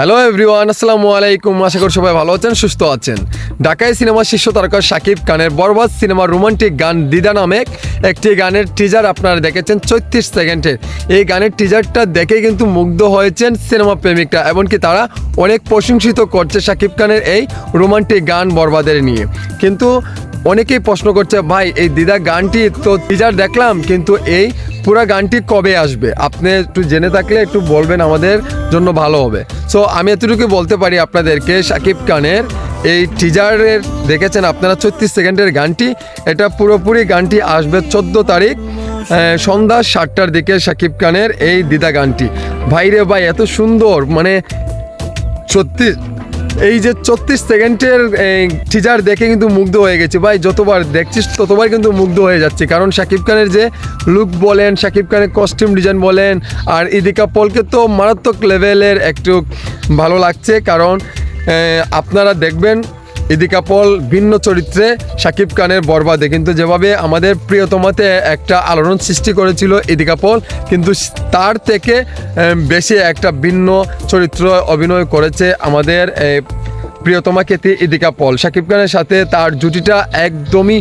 Hello everyone, আসসালামু আলাইকুম। আশা করি সবাই ভালো আছেন, সুস্থ আছেন। ঢাকায় সিনেমার শীর্ষ তারকা শাকিব খানের বরবাদ সিনেমার রোমান্টিক গান দিদা নামে একটি গানের টিজার আপনারা দেখেছেন 34 সেকেন্ডের। এই গানের টিজারটা দেখে কিন্তু মুগ্ধ হয়েছেন সিনেমা প্রেমিকরা, এমনকি তারা অনেক প্রশংসিত করছে শাকিব খানের এই রোমান্টিক গান বরবাদের নিয়ে। কিন্তু অনেকেই প্রশ্ন করছে, ভাই এই দিদা গানটি তো টিজার দেখলাম, কিন্তু এই পুরো গানটি কবে আসবে? আপনি একটু জেনে থাকলে একটু বলবেন, আমাদের জন্য ভালো হবে। সো আমি এতটুকু বলতে পারি আপনাদেরকে, শাকিব খানের এই টিজারের দেখেছেন আপনারা 34 সেকেন্ডের গানটি, এটা পুরোপুরি গানটি আসবে 14 তারিখ সন্ধ্যা 7টার দিকে। শাকিব খানের এই দিদা গানটি ভাইরে ভাই এত সুন্দর, মানে সত্যি এই যে 34 সেকেন্ডের টিজার দেখে কিন্তু মুগ্ধ হয়ে গেছি ভাই। যতবার দেখছিস ততবার কিন্তু মুগ্ধ হয়ে যাচ্ছি, কারণ শাকিব খানের যে লুক বলেন, শাকিব খানের কস্টিউম ডিজাইন বলেন, আর ইদিকা পলকে তো মারাত্মক লেভেলের একটু ভালো লাগছে। কারণ আপনারা দেখবেন ইদিকা পল ভিন্ন চরিত্রে শাকিব খানের বরবাদে কিন্তু যেভাবে আমাদের প্রিয়তমাতে একটা আলোড়ন সৃষ্টি করেছিল ইদিকা পল, কিন্তু তার থেকে বেশি একটা ভিন্ন চরিত্র অভিনয় করেছে আমাদের প্রিয়তমা খ্যাতি ইদিকা পল। শাকিব খানের সাথে তার জুটিটা একদমই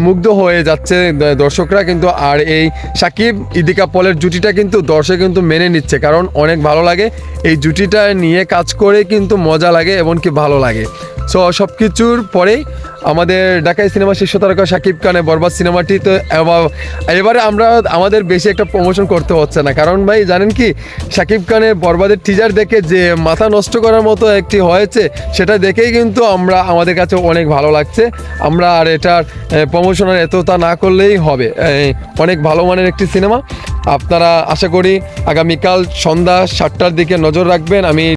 মুগ্ধ হয়ে যাচ্ছে দর্শকরা কিন্তু। আর এই শাকিব ইদিকা পলের জুটিটা কিন্তু দর্শক কিন্তু মেনে নিচ্ছে, কারণ অনেক ভালো লাগে এই জুটিটা নিয়ে কাজ করে, কিন্তু মজা লাগে এমনকি ভালো লাগে। সো সব কিছুর পরেই আমাদের ঢাকায় সিনেমা শীর্ষ তারকা শাকিব খানের বরবাদ সিনেমাটি তো এবারে আমাদের বেশি একটা প্রমোশন করতে হচ্ছে না, কারণ ভাই জানেন কি, শাকিব খানের বরবাদের টিজার দেখে যে মাথা নষ্ট করার মতো একটি হয়েছে, সেটা দেখেই কিন্তু আমাদের কাছে অনেক ভালো লাগছে। আমরা আর এটার প্রমোশনের এতটা না করলেই হবে। অনেক ভালো মানের একটি সিনেমা। আপনারা আশা করি আগামীকাল সন্ধ্যা 7টার দিকে নজর রাখবেন। আমি